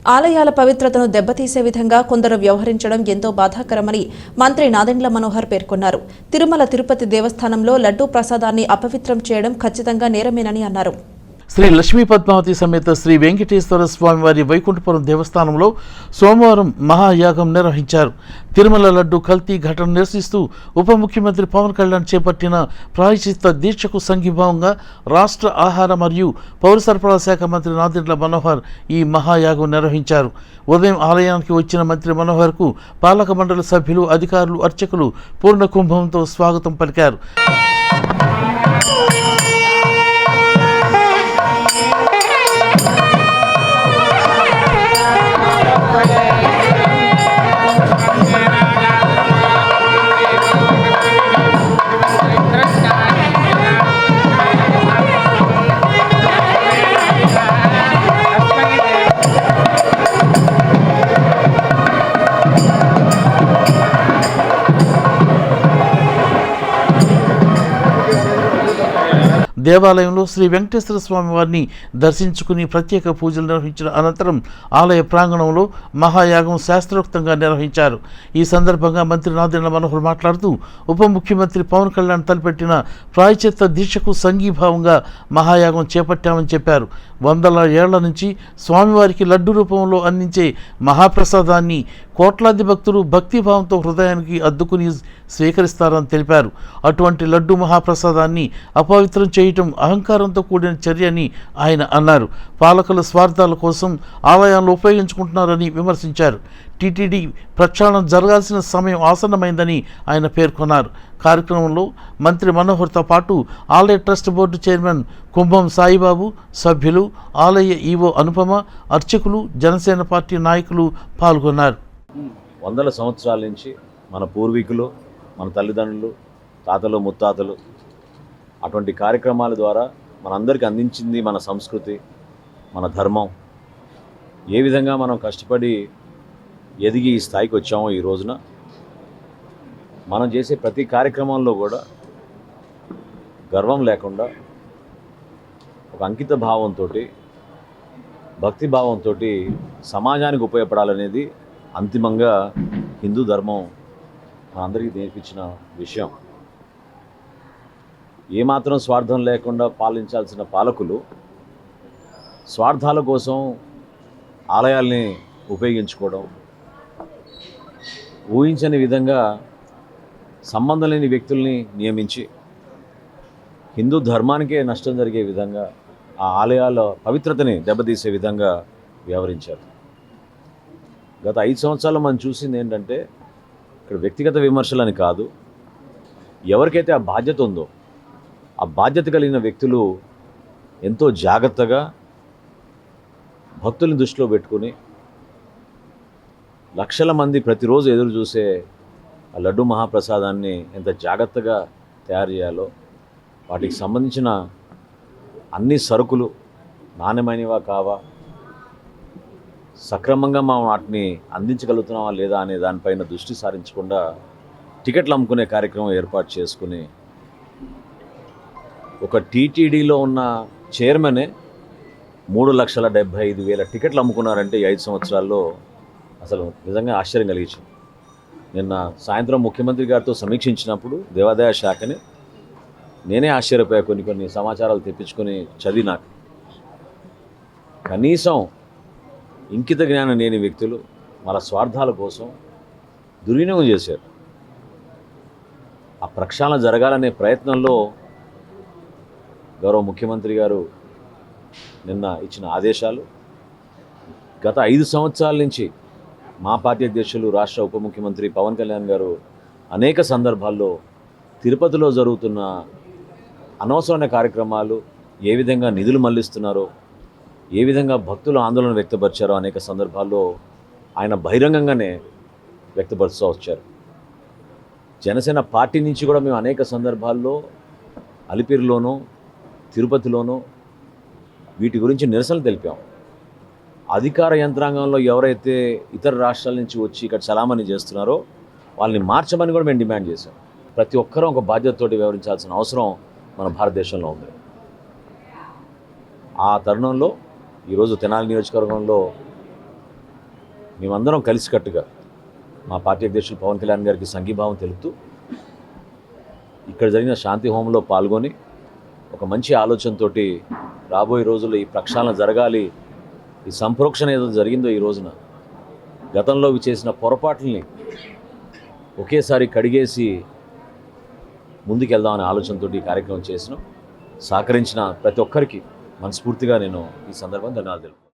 ఆలయాల పవిత్రతను దెబ్బతీసే విధంగా కొందరు వ్యవహరించడం ఎంతో బాధాకరమని మంత్రి నాదెండ్ల మనోహర్ పేర్కొన్నారు. తిరుమల తిరుపతి దేవస్థానంలో లడ్డూ ప్రసాదాన్ని అపవిత్రం చేయడం ఖచ్చితంగా నేరమేనని అన్నారు. శ్రీ లక్ష్మీ పద్మావతి సమేత శ్రీ వెంకటేశ్వర స్వామివారి వైకుంఠపురం దేవస్థానంలో సోమవారం మహాయాగం నిర్వహించారు. తిరుమల లడ్డు కల్తీ ఘటన నిరసిస్తూ ఉప ముఖ్యమంత్రి పవన్ కళ్యాణ్ చేపట్టిన ప్రాయశ్చిత్త దీక్షకు సంఘీభావంగా రాష్ట్ర ఆహార మరియు పౌర సరఫరాల శాఖ మంత్రి నాదెండ్ల మనోహర్ ఈ మహాయాగం నిర్వహించారు. ఉదయం ఆలయానికి వచ్చిన మంత్రి మనోహర్కు పాలక మండలి సభ్యులు, అధికారులు, అర్చకులు పూర్ణ కుంభంతో స్వాగతం పలికారు. దేవాలయంలో శ్రీ వెంకటేశ్వర స్వామి వారిని దర్శించుకుని ప్రత్యేక పూజలు నిర్వహించిన అనంతరం ఆలయ ప్రాంగణంలో మహాయాగం శాస్త్రోక్తంగా నిర్వహించారు. ఈ సందర్భంగా మంత్రి నాదెండ్ల మనోహర్ మాట్లాడుతూ ఉప ముఖ్యమంత్రి పవన్ కళ్యాణ్ తలపెట్టిన ప్రాయశ్చిత్త దీక్షకు సంఘీభావంగా మహాయాగం చేపట్టామని చెప్పారు. వందల ఏళ్ల నుంచి స్వామివారికి లడ్డు రూపంలో అందించే మహాప్రసాదాన్ని కోట్లాది భక్తులు భక్తిభావంతో హృదయానికి అద్దుకుని స్వీకరిస్తారని తెలిపారు. అటువంటి లడ్డు మహాప్రసాదాన్ని అపవిత్రం చేయటం అహంకారంతో కూడిన చర్య అని ఆయన అన్నారు. పాలకుల స్వార్థాల కోసం ఆలయాలను ఉపయోగించుకుంటున్నారని విమర్శించారు. టీటీడీ ప్రక్షాళన జరగాల్సిన సమయం ఆసన్నమైందని ఆయన పేర్కొన్నారు. కార్యక్రమంలో మంత్రి మనోహర్తో పాటు ఆలయ ట్రస్ట్ బోర్డు చైర్మన్ కుంభం సాయిబాబు, సభ్యులు, ఆలయ ఈవో అనుపమ, అర్చకులు, జనసేన పార్టీ నాయకులు పాల్గొన్నారు. వందల సంవత్సరాల నుంచి మన పూర్వీకులు, మన తల్లిదండ్రులు, తాతలు, ముత్తాతలు అటువంటి కార్యక్రమాల ద్వారా మనందరికీ అందించింది మన సంస్కృతి, మన ధర్మం. ఏ విధంగా మనం కష్టపడి ఎదిగి ఈ స్థాయికి వచ్చామో ఈ రోజున మనం చేసే ప్రతి కార్యక్రమంలో కూడా గర్వం లేకుండా ఒక అంకిత భావంతో, భక్తి భావంతో సమాజానికి ఉపయోగపడాలనేది అంతిమంగా హిందూ ధర్మం మనందరికీ నేర్పించిన విషయం. ఏమాత్రం స్వార్థం లేకుండా పాలించాల్సిన పాలకులు స్వార్థాల కోసం ఆలయాల్ని ఉపయోగించుకోవడం, ఊహించని విధంగా సంబంధం లేని వ్యక్తుల్ని నియమించి హిందూ ధర్మానికే నష్టం జరిగే విధంగా ఆ ఆలయాల పవిత్రతని దెబ్బతీసే విధంగా వ్యవహరించారు. గత 5 సంవత్సరాలు మనం చూసింది ఏంటంటే ఇక్కడ వ్యక్తిగత విమర్శలని కాదు, ఎవరికైతే ఆ బాధ్యత ఉందో ఆ బాధ్యత కలిగిన వ్యక్తులు ఎంతో జాగ్రత్తగా భక్తుల్ని దృష్టిలో పెట్టుకుని లక్షల మంది ప్రతిరోజు ఎదురు చూసే ఆ లడ్డు మహాప్రసాదాన్ని ఎంత జాగ్రత్తగా తయారు చేయాలో, వాటికి సంబంధించిన అన్ని సరుకులు నాణ్యమైనవా కావా, సక్రమంగా మనం వాటిని అందించగలుగుతున్నామా లేదా అనే దానిపైన దృష్టి సారించకుండా టికెట్లు అమ్ముకునే కార్యక్రమం ఏర్పాటు చేసుకుని ఒక టీటీడీలో ఉన్న చైర్మనే 3,75,000 టికెట్లు అమ్ముకున్నారంటే ఈ 5 సంవత్సరాల్లో అసలు నిజంగా ఆశ్చర్యం కలిగించింది. నిన్న సాయంత్రం ముఖ్యమంత్రి గారితో సమీక్షించినప్పుడు దేవాదాయ శాఖని నేనే ఆశ్చర్యపోయా. కొన్ని సమాచారాలు తెప్పించుకొని చదివినాక కనీసం ఇంకిత జ్ఞానం లేని వ్యక్తులు వాళ్ళ స్వార్థాల కోసం దుర్వినియోగం చేశారు. ఆ ప్రక్షాళన జరగాలనే ప్రయత్నంలో గౌరవ ముఖ్యమంత్రి గారు నిన్న ఇచ్చిన ఆదేశాలు గత 5 సంవత్సరాల నుంచి మా పార్టీ అధ్యక్షులు, రాష్ట్ర ఉప ముఖ్యమంత్రి పవన్ కళ్యాణ్ గారు అనేక సందర్భాల్లో తిరుపతిలో జరుగుతున్న అనవసరమైన కార్యక్రమాలు, ఏ విధంగా నిధులు మళ్లిస్తున్నారో, ఏ విధంగా భక్తులు ఆందోళన వ్యక్తపరిచారో అనేక సందర్భాల్లో ఆయన బహిరంగంగానే వ్యక్తపరుస్తూ వచ్చారు. జనసేన పార్టీ నుంచి కూడా మేము అనేక సందర్భాల్లో అలిపిరిలోనూ, తిరుపతిలోనూ వీటి గురించి నిరసనలు తెలిపాం. అధికార యంత్రాంగంలో ఎవరైతే ఇతర రాష్ట్రాల నుంచి వచ్చి ఇక్కడ చలామణి చేస్తున్నారో వాళ్ళని మార్చమని కూడా మేము డిమాండ్ చేశాం. ప్రతి ఒక్కరూ ఒక బాధ్యతతోటి వ్యవహరించాల్సిన అవసరం మన భారతదేశంలో ఉంది. ఆ తరుణంలో ఈరోజు తెనాలి నియోజకవర్గంలో మేమందరం కలిసికట్టుగా మా పార్టీ అధ్యక్షులు పవన్ కళ్యాణ్ గారికి సంఘీభావం తెలుపుతూ ఇక్కడ జరిగిన శాంతి హోమంలో పాల్గొని ఒక మంచి ఆలోచనతోటి రాబోయే రోజుల్లో ఈ ప్రక్షాళన జరగాలి, ఈ సంప్రోక్షణ ఏదో జరిగిందో ఈ రోజున గతంలో చేసిన పొరపాట్లని ఒకేసారి కడిగేసి ముందుకెళ్దామనే ఆలోచనతో ఈ కార్యక్రమం చేసినాం. సహకరించిన ప్రతి ఒక్కరికి మనస్ఫూర్తిగా నేను ఈ సందర్భంగా ధన్యవాదాలు తెలుపుతున్నాను.